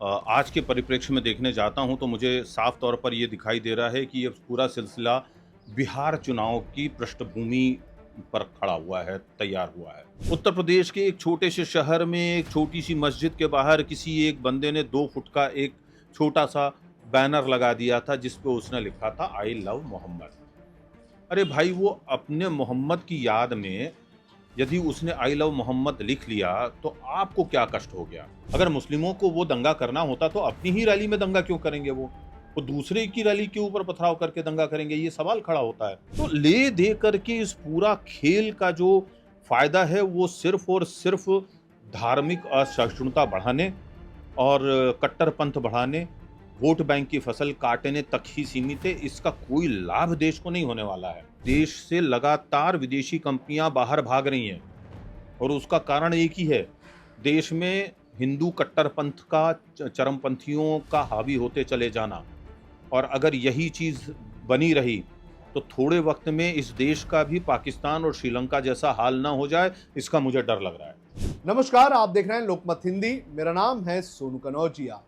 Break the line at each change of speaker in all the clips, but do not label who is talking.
आज के परिप्रेक्ष्य में देखने जाता हूं तो मुझे साफ तौर पर यह दिखाई दे रहा है कि ये पूरा सिलसिला बिहार चुनाव की पृष्ठभूमि पर खड़ा हुआ है, तैयार हुआ है। उत्तर प्रदेश के एक छोटे से शहर में एक छोटी सी मस्जिद के बाहर किसी एक बंदे ने 2 फुट का एक छोटा सा बैनर लगा दिया था जिस पे उसने लिखा था आई लव मोहम्मद। अरे भाई, वो अपने मोहम्मद की याद में यदि उसने आई लव मोहम्मद लिख लिया तो आपको क्या कष्ट हो गया? अगर मुस्लिमों को वो दंगा करना होता तो अपनी ही रैली में दंगा क्यों करेंगे वो दूसरे की रैली के ऊपर पथराव करके दंगा करेंगे? ये सवाल खड़ा होता है। तो ले दे करके इस पूरा खेल का जो फायदा है वो सिर्फ और सिर्फ धार्मिक असहिष्णुता बढ़ाने और कट्टरपंथ बढ़ाने, वोट बैंक की फसल काटने तक ही सीमित है। इसका कोई लाभ देश को नहीं होने वाला है। देश से लगातार विदेशी कंपनियां बाहर भाग रही हैं और उसका कारण एक ही है, देश में हिंदू कट्टरपंथ का, चरमपंथियों का हावी होते चले जाना। और अगर यही चीज बनी रही तो थोड़े वक्त में इस देश का भी पाकिस्तान और श्रीलंका जैसा हाल ना हो जाए, इसका मुझे डर लग रहा है।
नमस्कार, आप देख रहे हैं लोकमत हिंदी। मेरा नाम है सोनू कनौजिया।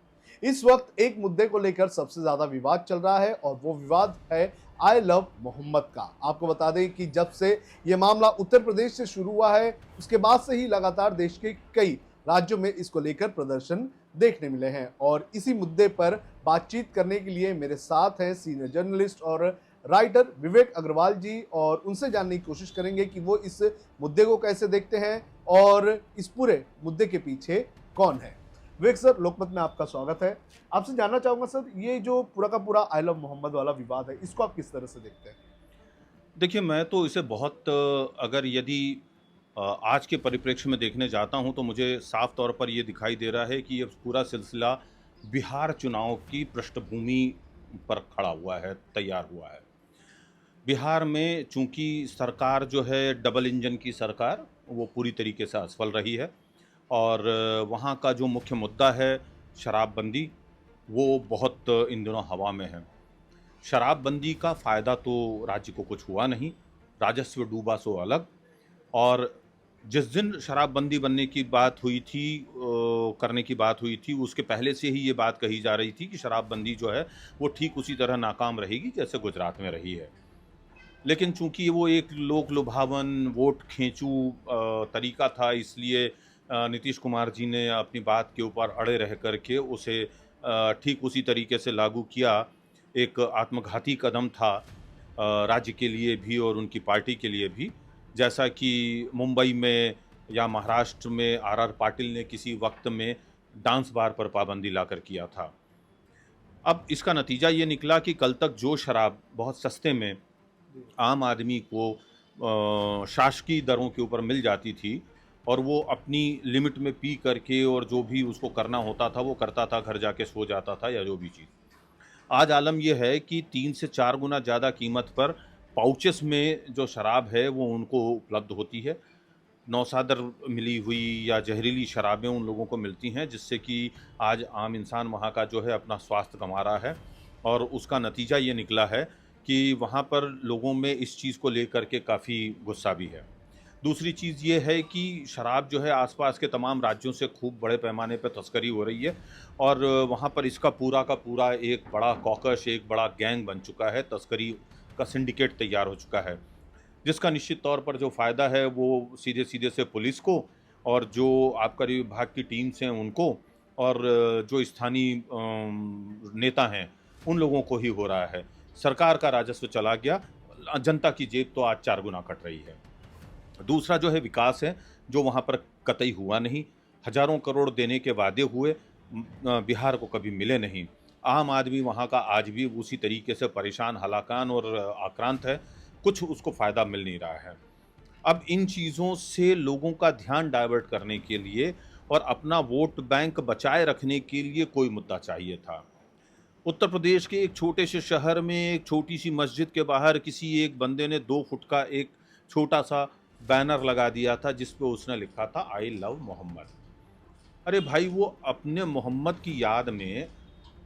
इस वक्त एक मुद्दे को लेकर सबसे ज्यादा विवाद चल रहा है और वो विवाद है आई लव मोहम्मद का। आपको बता दें कि जब से ये मामला उत्तर प्रदेश से शुरू हुआ है उसके बाद से ही लगातार देश के कई राज्यों में इसको लेकर प्रदर्शन देखने मिले हैं और इसी मुद्दे पर बातचीत करने के लिए मेरे साथ हैं सीनियर जर्नलिस्ट और राइटर विवेक अग्रवाल जी, और उनसे जानने की कोशिश करेंगे कि वो इस मुद्दे को कैसे देखते हैं और इस पूरे मुद्दे के पीछे कौन है। विवेक सर, लोकमत में आपका स्वागत है। आपसे जानना चाहूंगा सर, ये जो पूरा का पूरा आई लव मोहम्मद वाला विवाद है, इसको आप किस तरह से देखते हैं?
देखिए, मैं तो इसे बहुत अगर यदि आज के परिप्रेक्ष्य में देखने जाता हूं तो मुझे साफ तौर पर यह दिखाई दे रहा है कि ये पूरा सिलसिला बिहार चुनाव की पृष्ठभूमि पर खड़ा हुआ है, तैयार हुआ है। बिहार में चूंकि सरकार जो है डबल इंजन की सरकार, वो पूरी तरीके से असफल रही है और वहाँ का जो मुख्य मुद्दा है शराबबंदी, वो बहुत इन दिनों हवा में है। शराबबंदी का फ़ायदा तो राज्य को कुछ हुआ नहीं, राजस्व डूबा सो अलग। और जिस दिन शराबबंदी बनने की बात हुई थी, करने की बात हुई थी, उसके पहले से ही ये बात कही जा रही थी कि शराबबंदी जो है वो ठीक उसी तरह नाकाम रहेगी जैसे गुजरात में रही है। लेकिन चूंकि वो एक लोक लुभावन, वोट खींचू तरीका था, इसलिए नीतीश कुमार जी ने अपनी बात के ऊपर अड़े रह करके उसे ठीक उसी तरीके से लागू किया। एक आत्मघाती कदम था राज्य के लिए भी और उनकी पार्टी के लिए भी। जैसा कि मुंबई में या महाराष्ट्र में आर पाटिल ने किसी वक्त में डांस बार पर पाबंदी लाकर किया था। अब इसका नतीजा ये निकला कि कल तक जो शराब बहुत सस्ते में आम आदमी को शासकीय दरों के ऊपर मिल जाती थी और वो अपनी लिमिट में पी करके और जो भी उसको करना होता था वो करता था, घर जाके सो जाता था या जो भी चीज़। आज आलम यह है कि 3 से 4 गुना ज़्यादा कीमत पर पाउचेस में जो शराब है वो उनको उपलब्ध होती है। नौसादर मिली हुई या जहरीली शराबें उन लोगों को मिलती हैं, जिससे कि आज आम इंसान वहाँ का जो है अपना स्वास्थ्य गंवा रहा है। और उसका नतीजा ये निकला है कि वहाँ पर लोगों में इस चीज़ को लेकर के काफ़ी गुस्सा भी है। दूसरी चीज़ ये है कि शराब जो है आसपास के तमाम राज्यों से खूब बड़े पैमाने पर तस्करी हो रही है और वहाँ पर इसका पूरा का पूरा एक बड़ा कॉकस, एक बड़ा गैंग बन चुका है, तस्करी का सिंडिकेट तैयार हो चुका है, जिसका निश्चित तौर पर जो फ़ायदा है वो सीधे-सीधे से पुलिस को और जो आबकारी विभाग की टीम्स हैं उनको और जो स्थानीय नेता हैं उन लोगों को ही हो रहा है। सरकार का राजस्व चला गया, जनता की जेब तो आज 4 गुना कट रही है। दूसरा जो है विकास है, जो वहाँ पर कतई हुआ नहीं। हज़ारों करोड़ देने के वादे हुए, बिहार को कभी मिले नहीं। आम आदमी वहाँ का आज भी उसी तरीके से परेशान, हलाकान और आक्रांत है, कुछ उसको फ़ायदा मिल नहीं रहा है। अब इन चीज़ों से लोगों का ध्यान डाइवर्ट करने के लिए और अपना वोट बैंक बचाए रखने के लिए कोई मुद्दा चाहिए था। उत्तर प्रदेश के एक छोटे से शहर में एक छोटी सी मस्जिद के बाहर किसी एक बंदे ने 2 फुट का एक छोटा सा बैनर लगा दिया था जिस पे उसने लिखा था आई लव मोहम्मद। अरे भाई, वो अपने मोहम्मद की याद में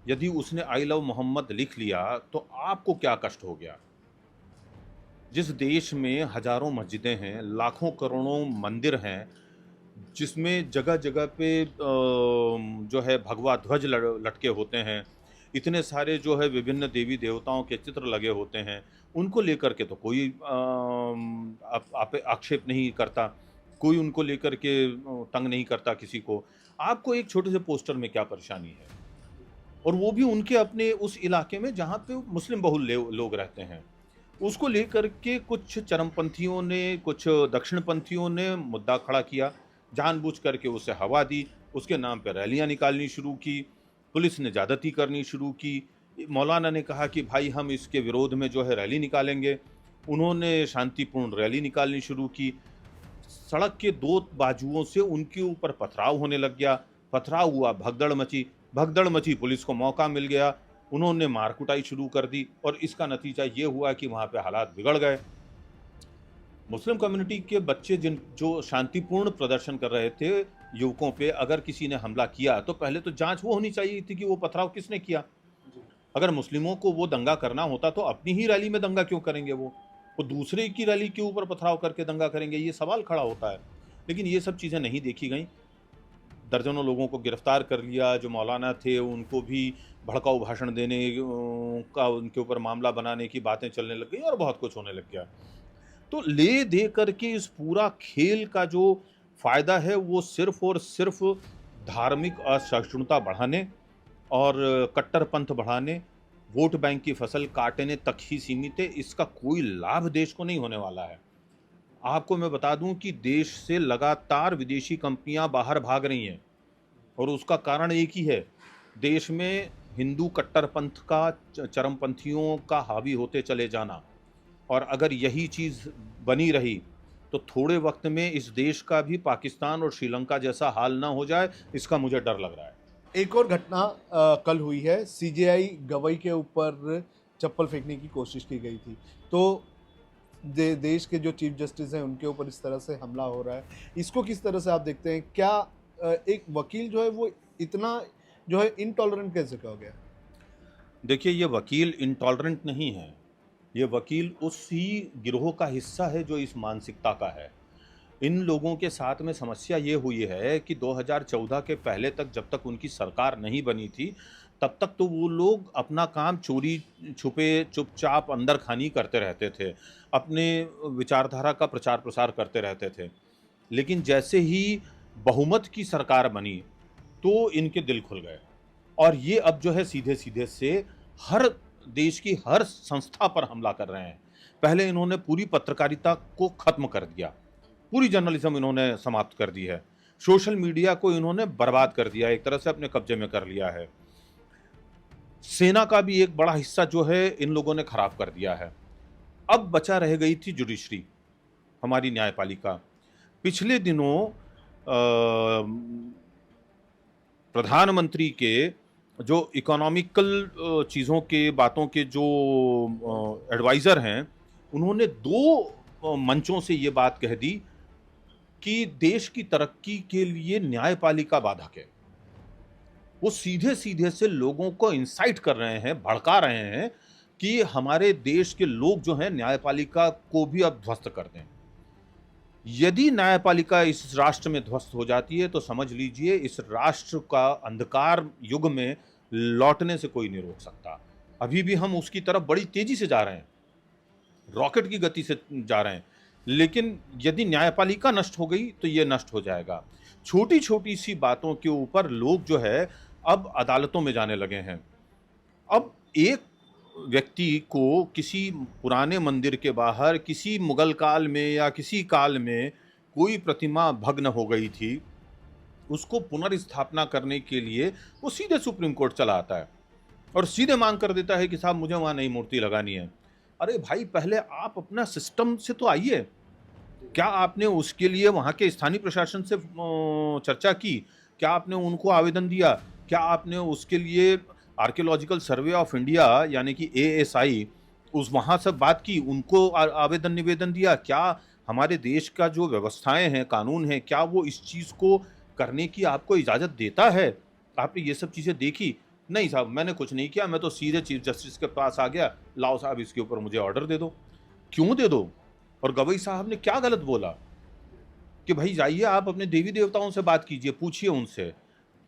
यदि उसने आई लव मोहम्मद लिख लिया तो आपको क्या कष्ट हो गया? जिस देश में हजारों मस्जिदें हैं, लाखों करोड़ों मंदिर हैं, जिसमें जगह-जगह पे जो है भगवा ध्वज लटके होते हैं। इतने सारे जो है विभिन्न देवी-देवताओं के चित्र लगे होते हैं। उनको लेकर के तो कोई आप आक्षेप नहीं करता। कोई उनको लेकर के तंग नहीं करता किसी को। आपको एक छोटे से पोस्टर में क्या परेशानी है? और वो भी उनके अपने उस इलाके में जहाँ पे मुस्लिम बहुल लोग रहते हैं। उसको लेकर के कुछ चरमपंथियों ने, कुछ दक्षिणपंथियों ने मुद्दा खड़ा किया, जानबूझ करके उसे हवा दी, उसके नाम पे रैलियाँ निकालनी शुरू की, पुलिस ने ज़्यादती करनी शुरू की। मौलाना ने कहा कि भाई हम इसके विरोध में जो है रैली निकालेंगे। उन्होंने शांतिपूर्ण रैली निकालनी शुरू की। सड़क के दो बाजुओं से उनके ऊपर पथराव होने लग गया। पथराव हुआ, भगदड़ मची, पुलिस को मौका मिल गया। उन्होंने मार कुटाई शुरू कर दी और इसका नतीजा ये हुआ कि वहाँ पे हालात बिगड़ गए। मुस्लिम कम्युनिटी के बच्चे जो शांतिपूर्ण प्रदर्शन कर रहे थे, युवकों पे अगर किसी ने हमला किया तो पहले तो जाँच वो होनी चाहिए थी कि वो पथराव किसने किया। अगर मुस्लिमों को वो दंगा करना होता तो अपनी ही रैली में दंगा क्यों करेंगे वो? वो दूसरे की रैली के ऊपर पथराव करके दंगा करेंगे, ये सवाल खड़ा होता है। लेकिन ये सब चीज़ें नहीं देखी गईं। दर्जनों लोगों को गिरफ्तार कर लिया, जो मौलाना थे उनको भी भड़काऊ भाषण देने का उनके ऊपर मामला बनाने की बातें चलने लग गई और बहुत कुछ होने लग गया। तो ले दे करके इस पूरा खेल का जो फ़ायदा है वो सिर्फ़ और सिर्फ़ धार्मिक असहिष्णुता बढ़ाने और कट्टरपंथ बढ़ाने, वोट बैंक की फसल काटने तक ही सीमित है। इसका कोई लाभ देश को नहीं होने वाला है। आपको मैं बता दूं कि देश से लगातार विदेशी कंपनियां बाहर भाग रही हैं और उसका कारण एक ही है, देश में हिंदू कट्टरपंथ का, चरमपंथियों का हावी होते चले जाना। और अगर यही चीज़ बनी रही तो थोड़े वक्त में इस देश का भी पाकिस्तान और श्रीलंका जैसा हाल ना हो जाए, इसका मुझे डर लग रहा है।
एक और घटना कल हुई है। सीजेआई गवई के ऊपर चप्पल फेंकने की कोशिश की गई थी। तो देश के जो चीफ जस्टिस हैं उनके ऊपर इस तरह से हमला हो रहा है, इसको किस तरह से आप देखते हैं? क्या एक वकील जो है वो इतना जो है इनटॉलरेंट कैसे हो गया?
देखिए, ये वकील इंटॉलरेंट नहीं है। ये वकील उसी गिरोह का हिस्सा है जो इस मानसिकता का है। इन लोगों के साथ में समस्या ये हुई है कि 2014 के पहले तक, जब तक उनकी सरकार नहीं बनी थी, तब तक तो वो लोग अपना काम चोरी छुपे, चुपचाप अंदर खानी करते रहते थे। अपने विचारधारा का प्रचार प्रसार करते रहते थे। लेकिन जैसे ही बहुमत की सरकार बनी, तो इनके दिल खुल गए और ये अब जो है सीधे-सीधे से हर देश की हर संस्था पर हमला कर रहे हैं। पहले इन्होंने पूरी पत्रकारिता को खत्म कर दिया। पूरी जर्नलिज्म इन्होंने समाप्त कर दी है। सोशल मीडिया को इन्होंने बर्बाद कर दिया है, एक तरह से अपने कब्जे में कर लिया है। सेना का भी एक बड़ा हिस्सा जो है इन लोगों ने खराब कर दिया है। अब बचा रह गई थी जुडिशरी, हमारी न्यायपालिका। पिछले दिनों प्रधानमंत्री के जो इकोनॉमिकल चीज़ों के बातों के जो एडवाइज़र हैं, उन्होंने 2 मंचों से ये बात कह दी कि देश की तरक्की के लिए न्यायपालिका बाधक है। वो सीधे-सीधे से लोगों को इंसाइट कर रहे हैं, भड़का रहे हैं कि हमारे देश के लोग जो हैं न्यायपालिका को भी अब ध्वस्त कर दें। यदि न्यायपालिका इस राष्ट्र में ध्वस्त हो जाती है तो समझ लीजिए इस राष्ट्र का अंधकार युग में लौटने से कोई नहीं रोक सकता। अभी भी हम उसकी तरफ बड़ी तेज़ी से जा रहे हैं, रॉकेट की गति से जा रहे हैं। लेकिन यदि न्यायपालिका नष्ट हो गई तो ये नष्ट हो जाएगा। छोटी-छोटी सी बातों के ऊपर लोग जो है अब अदालतों में जाने लगे हैं। अब एक व्यक्ति को किसी पुराने मंदिर के बाहर किसी मुगल काल में या किसी काल में कोई प्रतिमा भग्न हो गई थी, उसको पुनर्स्थापना करने के लिए वो सीधे सुप्रीम कोर्ट चला आता है और सीधे मांग कर देता है कि साहब मुझे वहाँ नई मूर्ति लगानी है। अरे भाई, पहले आप अपना सिस्टम से तो आइए। क्या आपने उसके लिए वहाँ के स्थानीय प्रशासन से चर्चा की? क्या आपने उनको आवेदन दिया? क्या आपने उसके लिए आर्कियोलॉजिकल सर्वे ऑफ इंडिया यानी कि एएसआई उस वहाँ से बात की, उनको आवेदन निवेदन दिया? क्या हमारे देश का जो व्यवस्थाएँ हैं, कानून हैं, क्या वो इस चीज़ को करने की आपको इजाज़त देता है? आपने ये सब चीज़ें देखी? नहीं साहब, मैंने कुछ नहीं किया, मैं तो सीधे चीफ जस्टिस के पास आ गया, लाओ साहब इसके ऊपर मुझे ऑर्डर दे दो। क्यों दे दो? और गवई साहब ने क्या गलत बोला? कि भाई जाइए आप अपने देवी देवताओं से बात कीजिए, पूछिए उनसे।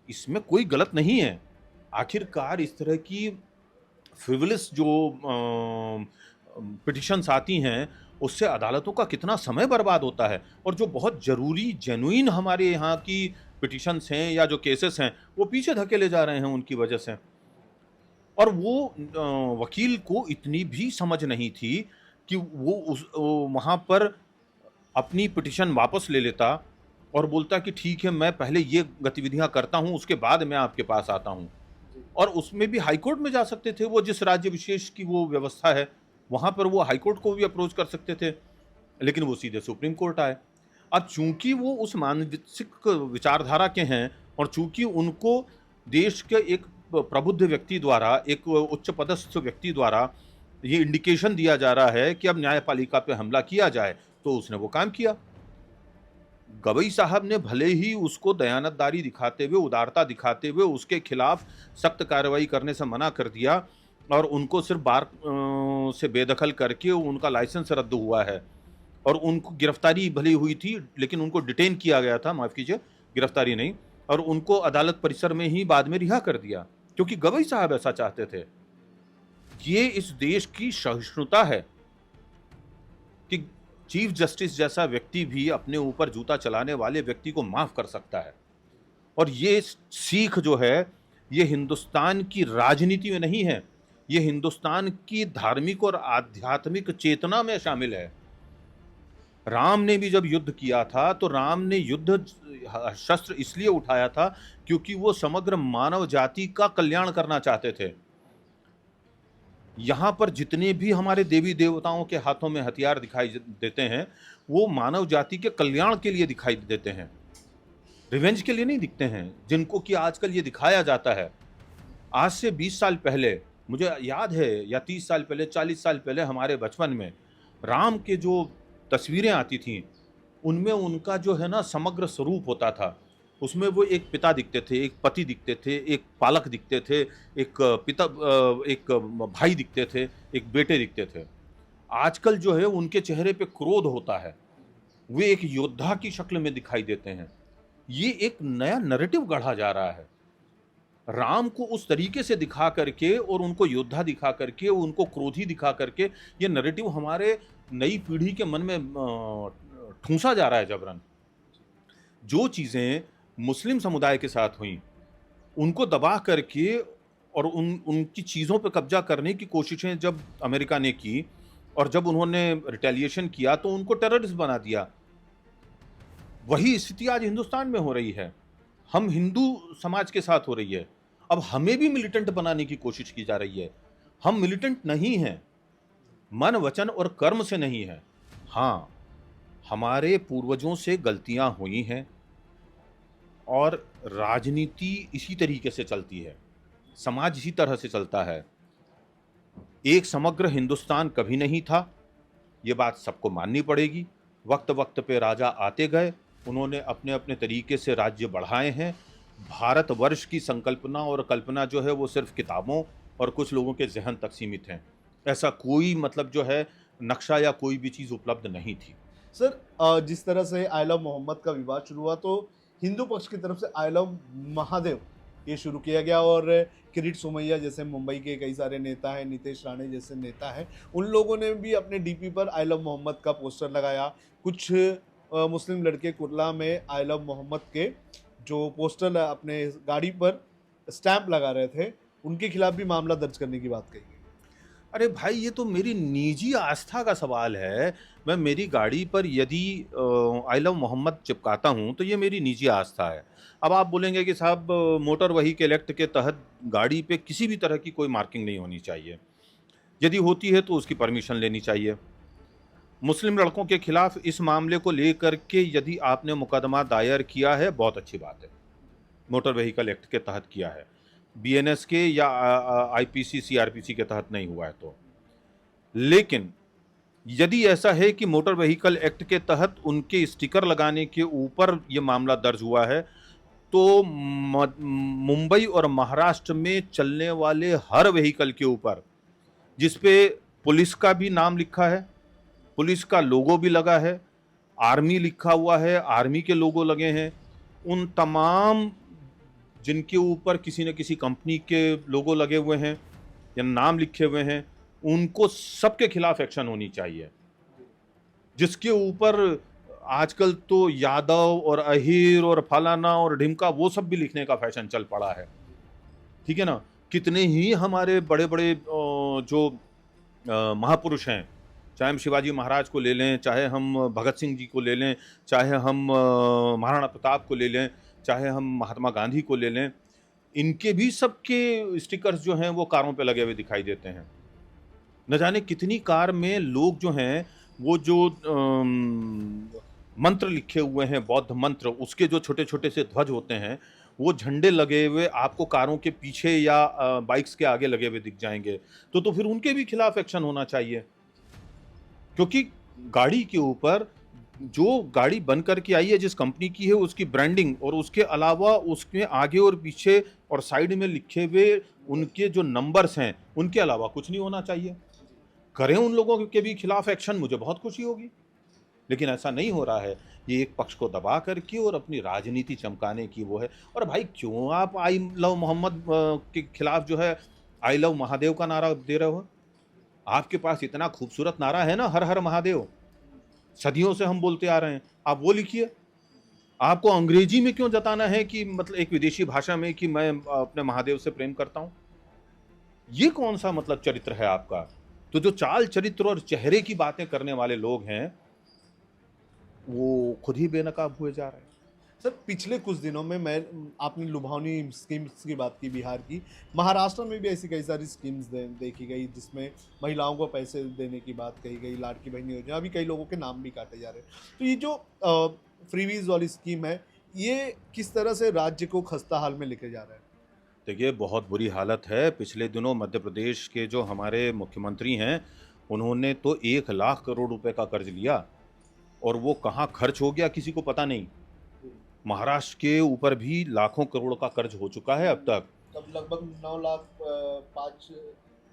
इसमें कोई गलत नहीं है। आखिरकार इस तरह की फ्रिवलेस जो पिटिशंस आती हैं, उससे अदालतों का कितना समय बर्बाद होता है, और जो बहुत ज़रूरी जेन्युइन हमारे यहाँ की पिटिशंस हैं या जो केसेस हैं, वो पीछे धकेले जा रहे हैं उनकी वजह से। और वो वकील को इतनी भी समझ नहीं थी कि वो वहाँ पर अपनी पिटिशन वापस ले लेता और बोलता कि ठीक है, मैं पहले ये गतिविधियाँ करता हूँ, उसके बाद मैं आपके पास आता हूँ। और उसमें भी हाई कोर्ट में जा सकते थे, वो जिस राज्य विशेष की वो व्यवस्था है, वहाँ पर वो हाई कोर्ट को भी अप्रोच कर सकते थे, लेकिन वो सीधे सुप्रीम कोर्ट आए। अब चूंकि वो उस मानसिक विचारधारा के हैं, और चूंकि उनको देश के एक प्रबुद्ध व्यक्ति द्वारा, एक उच्च पदस्थ व्यक्ति द्वारा ये इंडिकेशन दिया जा रहा है कि अब न्यायपालिका पे हमला किया जाए, तो उसने वो काम किया। गवई साहब ने भले ही उसको दयानतदारी दिखाते हुए, उदारता दिखाते हुए उसके खिलाफ सख्त कार्रवाई करने से मना कर दिया, और उनको सिर्फ बार से बेदखल करके उनका लाइसेंस रद्द हुआ है, और उनको गिरफ्तारी भली हुई थी, लेकिन उनको डिटेन किया गया था, माफ़ कीजिए, गिरफ्तारी नहीं, और उनको अदालत परिसर में ही बाद में रिहा कर दिया, क्योंकि गवई साहब ऐसा चाहते थे। ये इस देश की सहिष्णुता है कि चीफ जस्टिस जैसा व्यक्ति भी अपने ऊपर जूता चलाने वाले व्यक्ति को माफ कर सकता है। और ये सीख जो है, ये हिंदुस्तान की राजनीति में नहीं है, ये हिंदुस्तान की धार्मिक और आध्यात्मिक चेतना में शामिल है। राम ने भी जब युद्ध किया था, तो राम ने युद्ध शस्त्र इसलिए उठाया था क्योंकि वो समग्र मानव जाति का कल्याण करना चाहते थे। यहाँ पर जितने भी हमारे देवी देवताओं के हाथों में हथियार दिखाई देते हैं, वो मानव जाति के कल्याण के लिए दिखाई देते हैं, रिवेंज के लिए नहीं दिखते हैं, जिनको कि आजकल ये दिखाया जाता है। आज से 20 साल पहले, मुझे याद है, या 30 साल पहले, 40 साल पहले हमारे बचपन में राम के जो तस्वीरें आती थीं, उनमें उनका जो है ना समग्र स्वरूप होता था। उसमें वो एक पिता दिखते थे, एक पति दिखते थे, एक पालक दिखते थे, एक भाई दिखते थे, एक बेटे दिखते थे। आजकल जो है उनके चेहरे पे क्रोध होता है, वे एक योद्धा की शक्ल में दिखाई देते हैं। ये एक नया नैरेटिव गढ़ा जा रहा है। राम को उस तरीके से दिखा करके और उनको योद्धा दिखा करके, उनको क्रोधी दिखा करके, ये नैरेटिव हमारे नई पीढ़ी के मन में ठूंसा जा रहा है जबरन। जो चीज़ें मुस्लिम समुदाय के साथ हुई, उनको दबा करके और उनकी चीज़ों पे कब्जा करने की कोशिशें जब अमेरिका ने की, और जब उन्होंने रिटेलिएशन किया, तो उनको टेररिस्ट बना दिया। वही स्थिति आज हिंदुस्तान में हो रही है, हम हिंदू समाज के साथ हो रही है। अब हमें भी मिलिटेंट बनाने की कोशिश की जा रही है। हम मिलिटेंट नहीं हैं, मन, वचन और कर्म से नहीं है। हाँ, हमारे पूर्वजों से गलतियां हुई हैं, और राजनीति इसी तरीके से चलती है, समाज इसी तरह से चलता है। एक समग्र हिंदुस्तान कभी नहीं था, ये बात सबको माननी पड़ेगी। वक्त वक्त पे राजा आते गए, उन्होंने अपने अपने तरीके से राज्य बढ़ाए हैं। भारतवर्ष की संकल्पना और कल्पना जो है, वो सिर्फ किताबों और कुछ लोगों के जहन तक सीमित हैं। ऐसा कोई मतलब जो है नक्शा या कोई भी चीज़ उपलब्ध नहीं थी।
सर, जिस तरह से आई लव मोहम्मद का विवाद शुरू हुआ, तो हिंदू पक्ष की तरफ से आई लव महादेव ये शुरू किया गया, और किरीट सोमैया जैसे मुंबई के कई सारे नेता हैं, नितेश राणे जैसे नेता हैं, उन लोगों ने भी अपने डीपी पर आई लव मोहम्मद का पोस्टर लगाया। कुछ मुस्लिम लड़के कुर्ला में आई लव मोहम्मद के जो पोस्टर अपने गाड़ी पर स्टैंप लगा रहे थे, उनके खिलाफ भी मामला दर्ज करने की बात कही गई।
अरे भाई, ये तो मेरी निजी आस्था का सवाल है। मैं मेरी गाड़ी पर यदि आई लव मोहम्मद चिपकाता हूँ, तो ये मेरी निजी आस्था है। अब आप बोलेंगे कि साहब, मोटर व्हीकल एक्ट के तहत गाड़ी पे किसी भी तरह की कोई मार्किंग नहीं होनी चाहिए। यदि होती है तो उसकी परमिशन लेनी चाहिए। मुस्लिम लड़कों के खिलाफ इस मामले को लेकर के यदि आपने मुकदमा दायर किया है, बहुत अच्छी बात है, मोटर व्हीकल एक्ट के तहत किया है, बीएनएस के या आईपीसी सीआरपीसी के तहत नहीं हुआ है तो। लेकिन यदि ऐसा है कि मोटर व्हीकल एक्ट के तहत उनके स्टिकर लगाने के ऊपर ये मामला दर्ज हुआ है, तो मुंबई और महाराष्ट्र में चलने वाले हर व्हीकल के ऊपर, जिस पे पुलिस का भी नाम लिखा है, पुलिस का लोगो भी लगा है, आर्मी लिखा हुआ है, आर्मी के लोगो लगे हैं, उन तमाम जिनके ऊपर किसी न किसी कंपनी के लोगो लगे हुए हैं या नाम लिखे हुए हैं, उनको सबके खिलाफ एक्शन होनी चाहिए। जिसके ऊपर आजकल तो यादव और अहीर और फलाना और ढिमका वो सब भी लिखने का फैशन चल पड़ा है, ठीक है ना। कितने ही हमारे बड़े बड़े जो महापुरुष हैं, चाहे हम शिवाजी महाराज को ले लें, चाहे हम भगत सिंह जी को ले लें, चाहे हम महाराणा प्रताप को ले लें, चाहे हम महात्मा गांधी को ले लें, इनके भी सबके स्टिकर्स जो हैं वो कारों पे लगे हुए दिखाई देते हैं। न जाने कितनी कार में लोग जो हैं वो जो मंत्र लिखे हुए हैं, बौद्ध मंत्र, उसके जो छोटे छोटे से ध्वज होते हैं, वो झंडे लगे हुए आपको कारों के पीछे या बाइक्स के आगे लगे हुए दिख जाएंगे। तो फिर उनके भी खिलाफ एक्शन होना चाहिए, क्योंकि गाड़ी के ऊपर जो गाड़ी बन करके आई है, जिस कंपनी की है, उसकी ब्रांडिंग और उसके अलावा उसके आगे और पीछे और साइड में लिखे हुए उनके जो नंबर्स हैं, उनके अलावा कुछ नहीं होना चाहिए। करें उन लोगों के भी खिलाफ एक्शन, मुझे बहुत खुशी होगी। लेकिन ऐसा नहीं हो रहा है, ये एक पक्ष को दबा करके और अपनी राजनीति चमकाने की वो है। और भाई क्यों आप आई लव मोहम्मद के खिलाफ जो है आई लव महादेव का नारा दे रहे हो? आपके पास इतना खूबसूरत नारा है ना, हर हर महादेव, सदियों से हम बोलते आ रहे हैं, आप वो लिखिए। आपको अंग्रेजी में क्यों जताना है कि मतलब एक विदेशी भाषा में कि मैं अपने महादेव से प्रेम करता हूं? ये कौन सा मतलब चरित्र है आपका? तो जो चाल चरित्र और चेहरे की बातें करने वाले लोग हैं, वो खुद ही बेनकाब हुए जा रहे हैं।
सर, पिछले कुछ दिनों में आपने लुभावनी स्कीम्स की बात की, बिहार की, महाराष्ट्र में भी ऐसी कई सारी स्कीम्स देखी गई जिसमें महिलाओं को पैसे देने की बात कही गई, लाड़की बहन योजना, अभी कई लोगों के नाम भी काटे जा रहे हैं। तो ये जो फ्रीवीज वाली स्कीम है, ये किस तरह से राज्य को खस्ता हाल में लेके जा रहा है?
देखिए, बहुत बुरी हालत है। पिछले दिनों मध्य प्रदेश के जो हमारे मुख्यमंत्री हैं, उन्होंने तो 1 लाख करोड़ रुपए का कर्ज लिया और वो कहाँ खर्च हो गया किसी को पता नहीं। महाराष्ट्र के ऊपर भी लाखों करोड़ का कर्ज हो चुका है अब तक।
तब लगभग 9 लाख 5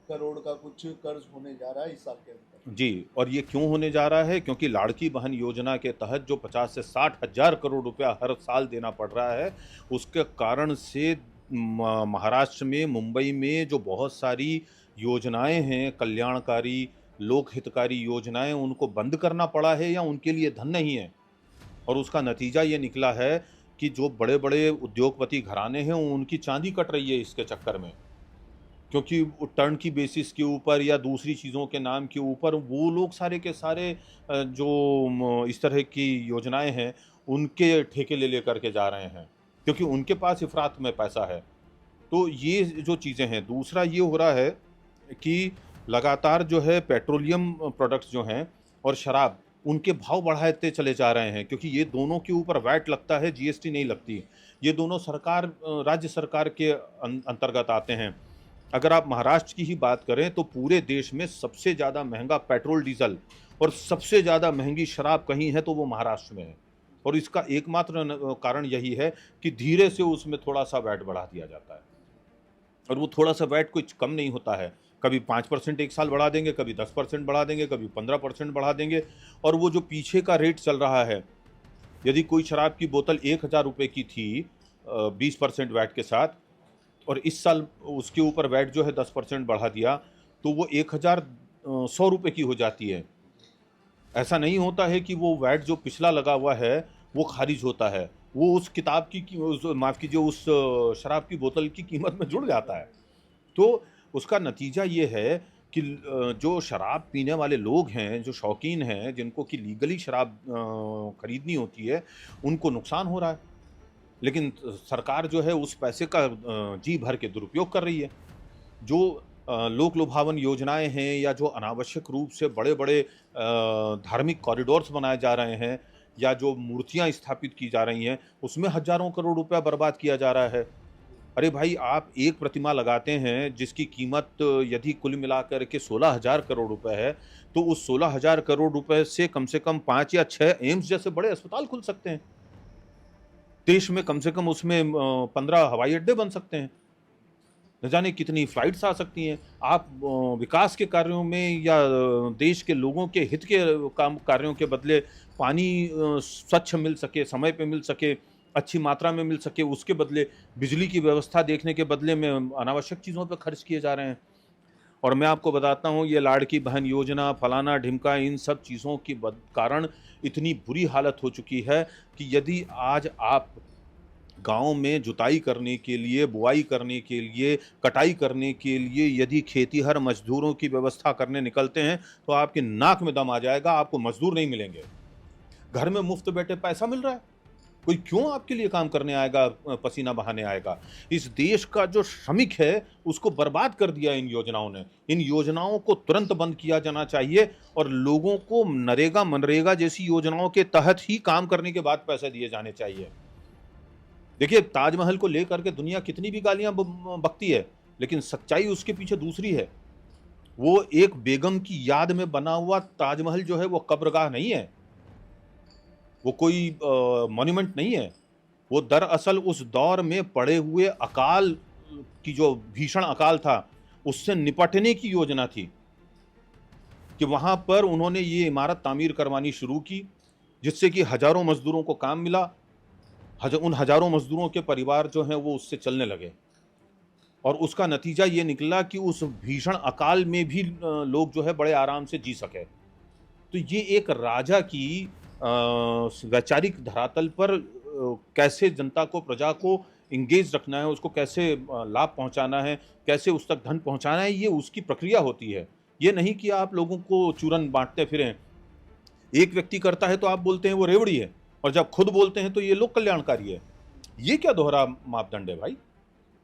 करोड़ का कुछ कर्ज होने जा रहा है इस साल के अंदर।
जी, और ये क्यों होने जा रहा है? क्योंकि लाड़की बहन योजना के तहत जो 50 से 60 हज़ार करोड़ रुपया हर साल देना पड़ रहा है, उसके कारण से महाराष्ट्र में, मुंबई में जो बहुत सारी योजनाएं हैं, कल्याणकारी, लोक हितकारी योजनाएं, उनको बंद करना पड़ा है या उनके लिए धन नहीं है। और उसका नतीजा ये निकला है कि जो बड़े-बड़े उद्योगपति घराने हैं, उनकी चांदी कट रही है इसके चक्कर में। क्योंकि टर्न की बेसिस के ऊपर या दूसरी चीज़ों के नाम के ऊपर वो लोग सारे के सारे जो इस तरह की योजनाएं हैं, उनके ठेके ले लेकर के जा रहे हैं, क्योंकि उनके पास इफ़रात में पैसा है। तो ये जो चीज़ें हैं, दूसरा ये हो रहा है कि लगातार जो है पेट्रोलियम प्रोडक्ट्स जो हैं और शराब, उनके भाव बढ़ाते चले जा रहे हैं, क्योंकि ये दोनों के ऊपर वैट लगता है, जीएसटी नहीं लगती। ये दोनों राज्य सरकार के अंतर्गत आते हैं। अगर आप महाराष्ट्र की ही बात करें तो पूरे देश में सबसे ज़्यादा महंगा पेट्रोल डीजल और सबसे ज़्यादा महंगी शराब कहीं है तो वो महाराष्ट्र में है। और इसका एकमात्र कारण यही है कि धीरे से उसमें थोड़ा सा वैट बढ़ा दिया जाता है, और वो थोड़ा सा वैट कुछ कम नहीं होता है। कभी 5% एक साल बढ़ा देंगे, कभी 10% बढ़ा देंगे, कभी 15% बढ़ा देंगे। और वो जो पीछे का रेट चल रहा है, यदि कोई शराब की बोतल 1000 रुपये की थी 20% वैट के साथ, और इस साल उसके ऊपर वैट जो है 10% बढ़ा दिया, तो वो 1100 रुपये की हो जाती है। ऐसा नहीं होता है कि वो वैट जो पिछला लगा हुआ है वो खारिज होता है, वो उस किताब की माफ़ कीजिए, उस शराब की बोतल की कीमत में जुड़ जाता है। तो उसका नतीजा ये है कि जो शराब पीने वाले लोग हैं, जो शौकीन हैं, जिनको कि लीगली शराब खरीदनी होती है, उनको नुकसान हो रहा है। लेकिन सरकार जो है उस पैसे का जी भर के दुरुपयोग कर रही है। जो लोक लुभावन योजनाएं हैं या जो अनावश्यक रूप से बड़े-बड़े धार्मिक कॉरिडोर्स बनाए जा रहे हैं या जो मूर्तियां स्थापित की जा रही हैं, उसमें हज़ारों करोड़ रुपया बर्बाद किया जा रहा है। अरे भाई, आप एक प्रतिमा लगाते हैं जिसकी कीमत यदि कुल मिलाकर के 16,000 करोड़ रुपए है, तो उस 16,000 करोड़ रुपए से कम 5 या 6 एम्स जैसे बड़े अस्पताल खुल सकते हैं। देश में कम से कम उसमें 15 हवाई अड्डे बन सकते हैं। न जाने कितनी फ्लाइट्स आ सकती हैं। आप विकास के कार्यों में या देश के लोगों के हित के काम कार्यों के बदले पानी स्वच्छ मिल सके, समय पे मिल सके, अच्छी मात्रा में मिल सके, उसके बदले बिजली की व्यवस्था देखने के बदले में अनावश्यक चीज़ों पे खर्च किए जा रहे हैं। और मैं आपको बताता हूँ ये लाड़की बहन योजना, फलाना-ढिमका इन सब चीज़ों के कारण इतनी बुरी हालत हो चुकी है कि यदि आज आप गाँव में जुताई करने के लिए, बुआई करने के लिए, कटाई करने के लिए यदि खेतिहर मज़दूरों की व्यवस्था करने निकलते हैं, तो आपकी नाक में दम आ जाएगा, आपको मज़दूर नहीं मिलेंगे। घर में मुफ़्त बैठे पैसा मिल रहा है, कोई क्यों आपके लिए काम करने आएगा, पसीना बहाने आएगा? इस देश का जो श्रमिक है, उसको बर्बाद कर दिया इन योजनाओं ने। इन योजनाओं को तुरंत बंद किया जाना चाहिए और लोगों को नरेगा, मनरेगा जैसी योजनाओं के तहत ही काम करने के बाद पैसे दिए जाने चाहिए। देखिए, ताजमहल को लेकर के दुनिया कितनी भी गालियाँ बकती है, लेकिन सच्चाई उसके पीछे दूसरी है। वो एक बेगम की याद में बना हुआ ताजमहल जो है, वो कब्रगाह नहीं है। वो कोई मॉन्यूमेंट नहीं है। वो दरअसल उस दौर में पड़े हुए अकाल की जो भीषण अकाल था, उससे निपटने की योजना थी कि वहाँ पर उन्होंने ये इमारत तामीर करवानी शुरू की, जिससे कि हज़ारों मज़दूरों को काम मिला। उन हज़ारों मज़दूरों के परिवार जो हैं, वो उससे चलने लगे और उसका नतीजा ये निकला कि उस भीषण अकाल में भी लोग जो है बड़े आराम से जी सके। तो ये एक राजा की वैचारिक धरातल पर कैसे जनता को, प्रजा को एंगेज रखना है, उसको कैसे लाभ पहुँचाना है, कैसे उस तक धन पहुँचाना है, ये उसकी प्रक्रिया होती है। ये नहीं कि आप लोगों को चूरन बाँटते फिरें। एक व्यक्ति करता है तो आप बोलते हैं वो रेवड़ी है और जब खुद बोलते हैं तो ये लोक कल्याणकारी है। ये क्या दोहरा मापदंड है भाई?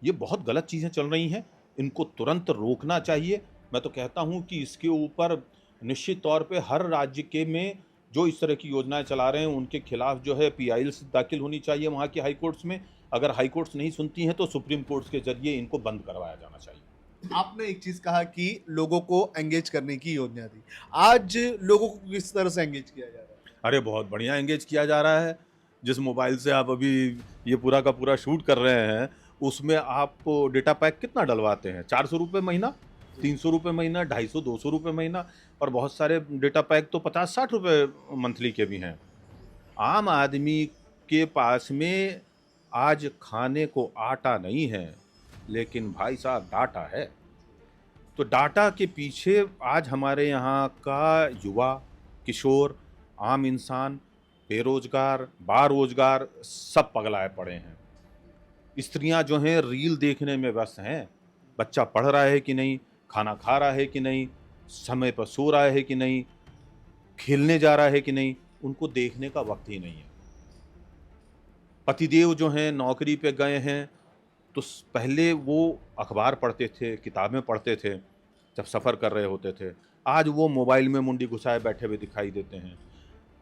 ये बहुत गलत चीज़ें चल रही हैं, इनको तुरंत रोकना चाहिए। मैं तो कहता हूँ कि इसके ऊपर निश्चित तौर पे हर राज्य के में जो इस तरह की योजनाएँ चला रहे हैं, उनके खिलाफ जो है पीआईएल्स दाखिल होनी चाहिए वहाँ की हाई कोर्ट्स में। अगर हाई कोर्ट्स नहीं सुनती हैं, तो सुप्रीम कोर्ट्स के ज़रिए इनको बंद करवाया जाना चाहिए।
आपने एक चीज कहा कि लोगों को एंगेज करने की योजना थी। आज लोगों को किस तरह से एंगेज किया जा रहा है?
अरे बहुत बढ़िया एंगेज किया जा रहा है। जिस मोबाइल से आप अभी ये पूरा का पूरा शूट कर रहे हैं, उसमें आपको डेटा पैक कितना डलवाते हैं? ₹400 महीना, ₹300 महीना, 250, ₹200 महीना और बहुत सारे डेटा पैक तो ₹50-60 मंथली के भी हैं। आम आदमी के पास में आज खाने को आटा नहीं है, लेकिन भाई साहब डाटा है। तो डाटा के पीछे आज हमारे यहाँ का युवा, किशोर, आम इंसान, बेरोजगार, बारोजगार सब पगलाए पड़े हैं। स्त्रियां जो हैं रील देखने में व्यस्त हैं। बच्चा पढ़ रहा है कि नहीं, खाना खा रहा है कि नहीं, समय पर सो रहा है कि नहीं, खेलने जा रहा है कि नहीं, उनको देखने का वक्त ही नहीं है। पतिदेव जो हैं नौकरी पे गए हैं, तो पहले वो अखबार पढ़ते थे, किताबें पढ़ते थे, जब सफ़र कर रहे होते थे। आज वो मोबाइल में मुंडी घुसाए बैठे हुए दिखाई देते हैं।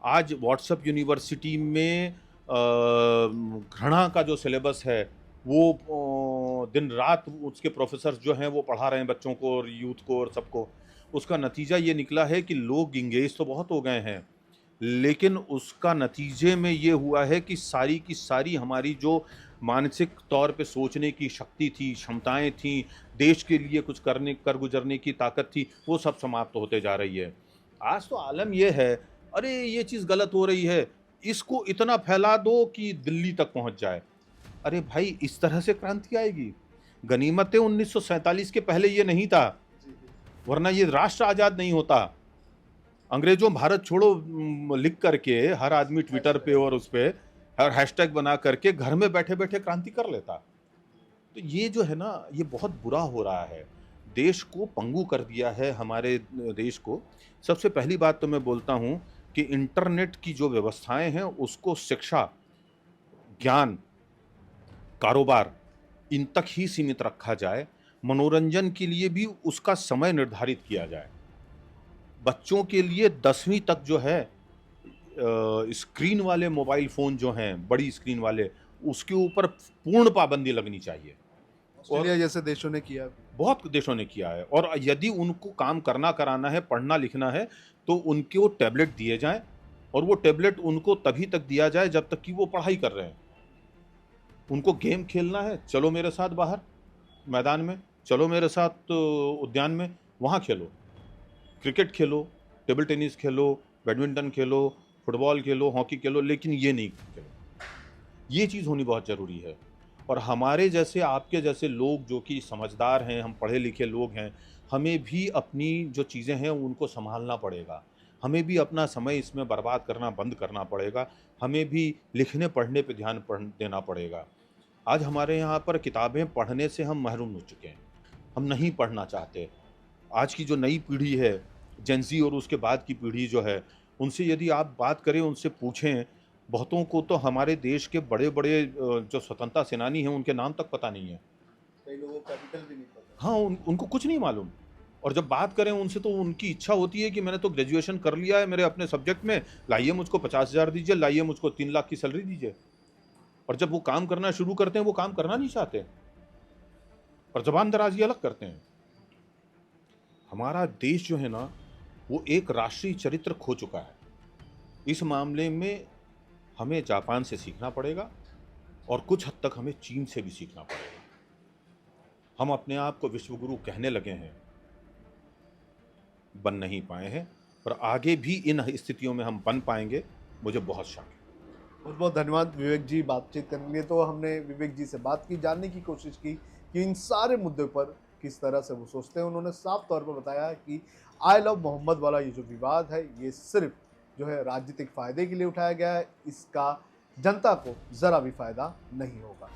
आज व्हाट्सएप यूनिवर्सिटी में घृणा का जो सिलेबस है, वो दिन रात उसके प्रोफेसर्स जो हैं वो पढ़ा रहे हैं बच्चों को और यूथ को और सबको। उसका नतीजा ये निकला है कि लोग एंगेज तो बहुत हो गए हैं, लेकिन उसका नतीजे में ये हुआ है कि सारी की सारी हमारी जो मानसिक तौर पे सोचने की शक्ति थी, क्षमताएँ थीं, देश के लिए कुछ कर गुज़रने की ताकत थी, वो सब समाप्त होते जा रही है। आज तो आलम ये है, अरे ये चीज़ गलत हो रही है, इसको इतना फैला दो कि दिल्ली तक पहुँच जाए। अरे भाई, इस तरह से क्रांति आएगी? गनीमत-ए 1947 के पहले ये नहीं था, वरना ये राष्ट्र आज़ाद नहीं होता। अंग्रेजों भारत छोड़ो लिख करके हर आदमी ट्विटर पे और उस पे हर हैशटैग बना करके घर में बैठे-बैठे क्रांति कर लेता। तो ये जो है ना, ये बहुत बुरा हो रहा है। देश को पंगु कर दिया है हमारे देश को। सबसे पहली बात तो मैं बोलता हूँ कि इंटरनेट की जो व्यवस्थाएँ हैं, उसको शिक्षा, ज्ञान, कारोबार इन तक ही सीमित रखा जाए। मनोरंजन के लिए भी उसका समय निर्धारित किया जाए। बच्चों के लिए 10वीं तक जो है स्क्रीन वाले मोबाइल फ़ोन जो हैं, बड़ी स्क्रीन वाले, उसके ऊपर पूर्ण पाबंदी लगनी चाहिए।
ऑस्ट्रेलिया
और
जैसे देशों ने किया।
बहुत देशों ने किया है और यदि उनको काम करना कराना है, पढ़ना लिखना है, तो उनको टैबलेट दिए जाएँ और वो टैबलेट उनको तभी तक दिया जाए जब तक कि वो पढ़ाई कर रहे हैं। उनको गेम खेलना है, चलो मेरे साथ बाहर। मैदान में, चलो मेरे साथ उद्यान में, वहाँ खेलो। क्रिकेट खेलो, टेबल टेनिस खेलो, बैडमिंटन खेलो, फुटबॉल खेलो, हॉकी खेलो, लेकिन ये नहीं खेलो। ये चीज़ होनी बहुत ज़रूरी है। और हमारे जैसे, आपके जैसे लोग जो कि समझदार हैं, हम पढ़े-लिखे लोग हैं, हमें भी अपनी जो चीज़ें हैं उनको सँभालना पड़ेगा। हमें भी अपना समय इसमें बर्बाद करना बंद करना पड़ेगा। हमें भी लिखने-पढ़ने पे ध्यान देना पड़ेगा। आज हमारे यहाँ पर किताबें पढ़ने से हम महरूम हो चुके हैं। हम नहीं पढ़ना चाहते। आज की जो नई पीढ़ी है, जेन ज़ी और उसके बाद की पीढ़ी जो है, उनसे यदि आप बात करें, उनसे पूछें, बहुतों को तो हमारे देश के बड़े-बड़े जो स्वतंत्रता सेनानी हैं, उनके नाम तक पता नहीं है।
कई लोगों को कैपिटल भी नहीं पता।
हाँ, उनको कुछ नहीं मालूम। और जब बात करें उनसे, तो उनकी इच्छा होती है कि मैंने तो ग्रेजुएशन कर लिया है मेरे अपने सब्जेक्ट में, लाइए मुझको 50,000 दीजिए, लाइए मुझको 3 लाख की सैलरी दीजिए। और जब वो काम करना शुरू करते हैं, वो काम करना नहीं चाहते और ज़बान दराज़ी अलग करते हैं। हमारा देश जो है ना, वो एक राष्ट्रीय चरित्र खो चुका है। इस मामले में हमें जापान से सीखना पड़ेगा और कुछ हद तक हमें चीन से भी सीखना पड़ेगा। हम अपने आप को विश्वगुरु कहने लगे हैं, बन नहीं पाए हैं, और आगे भी इन स्थितियों में हम बन पाएंगे, मुझे बहुत शक है।
बहुत बहुत धन्यवाद विवेक जी, बातचीत करने के लिए। तो हमने विवेक जी से बात की, जानने की कोशिश की कि इन सारे मुद्दों पर किस तरह से वो सोचते हैं। उन्होंने साफ तौर पर बताया कि आई लव मोहम्मद वाला ये जो विवाद है, ये सिर्फ जो है राजनीतिक फायदे के लिए उठाया गया है, इसका जनता को ज़रा भी फायदा नहीं होगा।